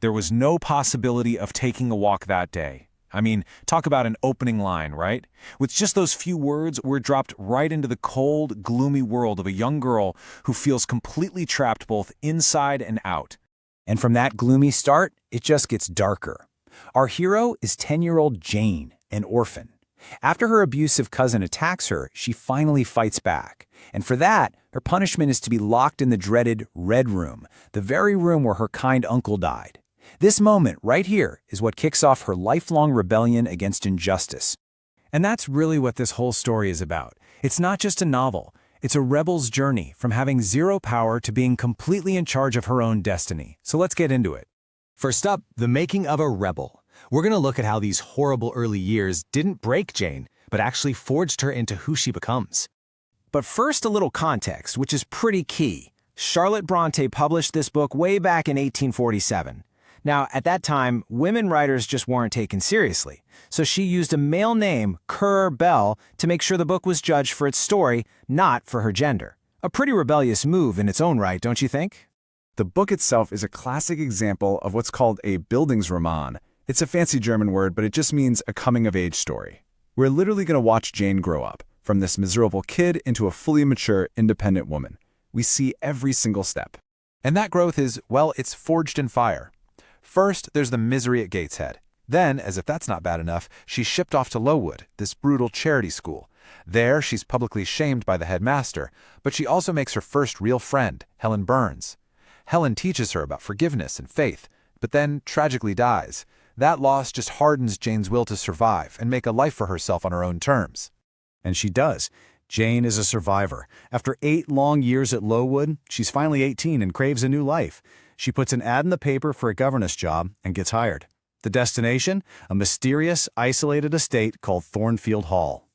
There was no possibility of taking a walk that day. I mean, talk about an opening line, right? With just those few words, we're dropped right into the cold, gloomy world of a young girl who feels completely trapped both inside and out. And from that gloomy start, it just gets darker. Our hero is 10-year-old Jane, an orphan. After her abusive cousin attacks her, she finally fights back. And for that, her punishment is to be locked in the dreaded Red Room, the very room where her kind uncle died. This moment right here is what kicks off her lifelong rebellion against injustice. And that's really what this whole story is about. It's not just a novel. It's a rebel's journey from having zero power to being completely in charge of her own destiny. So let's get into it. First up, the making of a rebel. We're going to look at how these horrible early years didn't break Jane, but actually forged her into who she becomes. But first, a little context, which is pretty key. Charlotte Brontë published this book way back in 1847. Now, at that time, women writers just weren't taken seriously, so she used a male name, Currer Bell, to make sure the book was judged for its story, not for her gender. A pretty rebellious move in its own right, don't you think? The book itself is a classic example of what's called a Bildungsroman. It's a fancy German word, but it just means a coming-of-age story. We're literally going to watch Jane grow up, from this miserable kid into a fully mature, independent woman. We see every single step. And that growth is, well, it's forged in fire. First, there's the misery at Gateshead. Then, as if that's not bad enough, she's shipped off to Lowood, this brutal charity school. There, she's publicly shamed by the headmaster, but she also makes her first real friend, Helen Burns. Helen teaches her about forgiveness and faith, but then tragically dies. That loss just hardens Jane's will to survive and make a life for herself on her own terms. And she does. Jane is a survivor. After 8 long years at Lowood, she's finally 18 and craves a new life. She puts an ad in the paper for a governess job and gets hired. The destination? A mysterious, isolated estate called Thornfield Hall.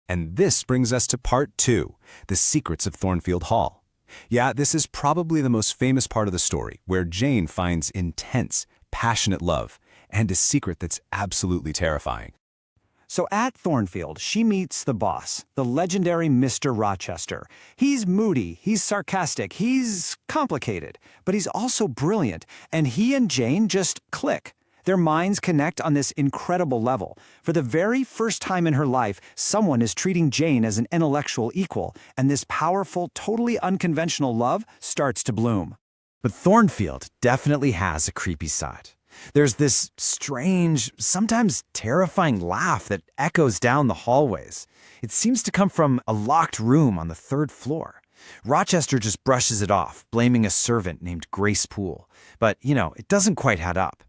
And this brings us to part 2, the secrets of Thornfield Hall. Yeah, this is probably the most famous part of the story, where Jane finds intense, passionate love, and a secret that's absolutely terrifying. So at Thornfield, she meets the boss, the legendary Mr. Rochester. He's moody, he's sarcastic, he's complicated, but he's also brilliant, and he and Jane just click. Their minds connect on this incredible level. For the very first time in her life, someone is treating Jane as an intellectual equal, and this powerful, totally unconventional love starts to bloom. But Thornfield definitely has a creepy side. There's this strange, sometimes terrifying laugh that echoes down the hallways. It seems to come from a locked room on the 3rd floor. Rochester just brushes it off, blaming a servant named Grace Poole. But, it doesn't quite add up.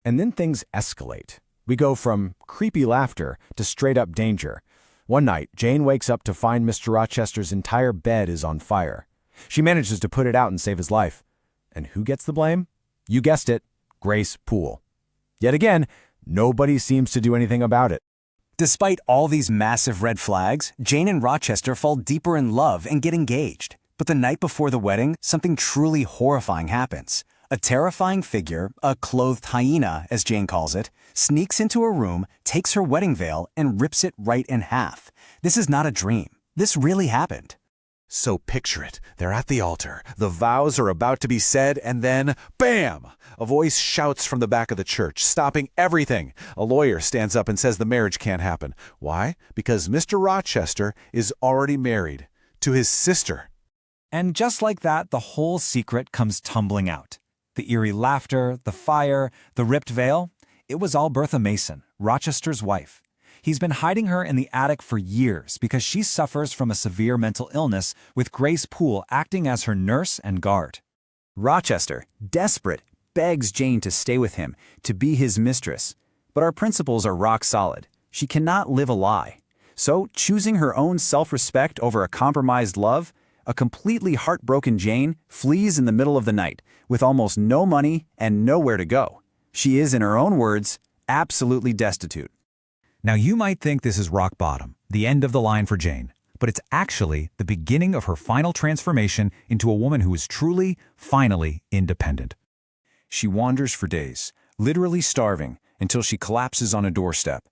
And then things escalate. We go from creepy laughter to straight-up danger. One night, Jane wakes up to find Mr. Rochester's entire bed is on fire. She manages to put it out and save his life. And who gets the blame? You guessed it. Grace Poole. Yet again, nobody seems to do anything about it. Despite all these massive red flags, Jane and Rochester fall deeper in love and get engaged. But the night before the wedding, something truly horrifying happens. A terrifying figure, a clothed hyena, as Jane calls it, sneaks into her room, takes her wedding veil, and rips it right in half. This is not a dream. This really happened. So picture it. They're at the altar. The vows are about to be said, and then, bam! A voice shouts from the back of the church, stopping everything. A lawyer stands up and says the marriage can't happen. Why? Because Mr. Rochester is already married to his sister. And just like that, the whole secret comes tumbling out. The eerie laughter, the fire, the ripped veil, it was all Bertha Mason, Rochester's wife. He's been hiding her in the attic for years because she suffers from a severe mental illness, with Grace Poole acting as her nurse and guard. Rochester, desperate, begs Jane to stay with him, to be his mistress. But our principles are rock solid. She cannot live a lie. So, choosing her own self-respect over a compromised love, a completely heartbroken Jane flees in the middle of the night, with almost no money and nowhere to go. She is, in her own words, absolutely destitute. Now you might think this is rock bottom, the end of the line for Jane, but it's actually the beginning of her final transformation into a woman who is truly, finally independent. She wanders for days, literally starving, until she collapses on a doorstep.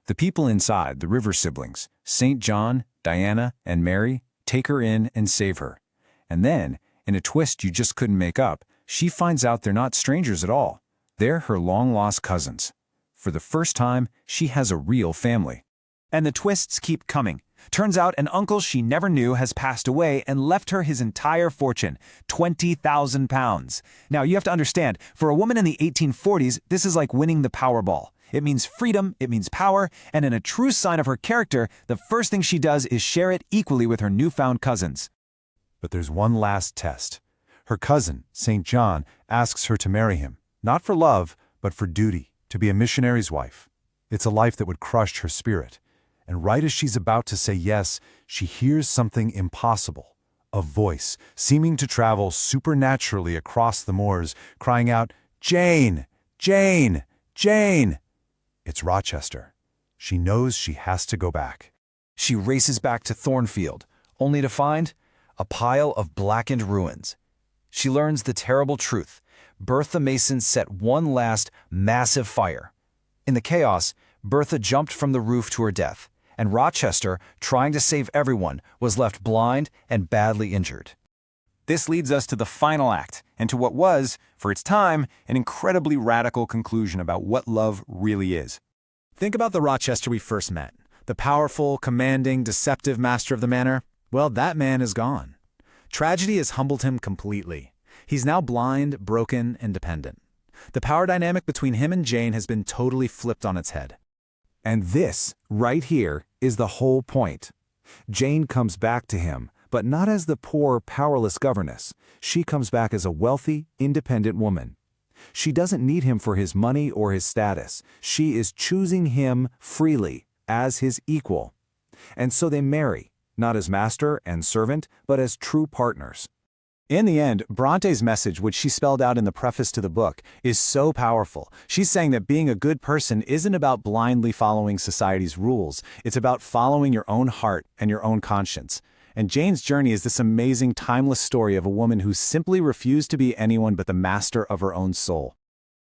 The people inside, the River siblings, St. John, Diana, and Mary, take her in and save her. And then, in a twist you just couldn't make up, she finds out they're not strangers at all. They're her long-lost cousins. For the first time, she has a real family. And the twists keep coming. Turns out an uncle she never knew has passed away and left her his entire fortune, £20,000. Now, you have to understand, for a woman in the 1840s, this is like winning the Powerball. It means freedom, it means power, and in a true sign of her character, the first thing she does is share it equally with her newfound cousins. But there's one last test. Her cousin, St. John, asks her to marry him, not for love, but for duty, to be a missionary's wife. It's a life that would crush her spirit. And right as she's about to say yes, she hears something impossible. A voice, seeming to travel supernaturally across the moors, crying out, "Jane! Jane! Jane!" It's Rochester. She knows she has to go back. She races back to Thornfield, only to find a pile of blackened ruins. She learns the terrible truth. Bertha Mason set one last massive fire. In the chaos, Bertha jumped from the roof to her death, and Rochester, trying to save everyone, was left blind and badly injured. This leads us to the final act, and to what was, for its time, an incredibly radical conclusion about what love really is. Think about the Rochester we first met. The powerful, commanding, deceptive master of the manor. Well, that man is gone. Tragedy has humbled him completely. He's now blind, broken, and dependent. The power dynamic between him and Jane has been totally flipped on its head. And this, right here, is the whole point. Jane comes back to him, but not as the poor, powerless governess. She comes back as a wealthy, independent woman. She doesn't need him for his money or his status. She is choosing him freely, as his equal. And so they marry, not as master and servant, but as true partners. In the end, Bronte's message, which she spelled out in the preface to the book, is so powerful. She's saying that being a good person isn't about blindly following society's rules. It's about following your own heart and your own conscience. And Jane's journey is this amazing, timeless story of a woman who simply refused to be anyone but the master of her own soul.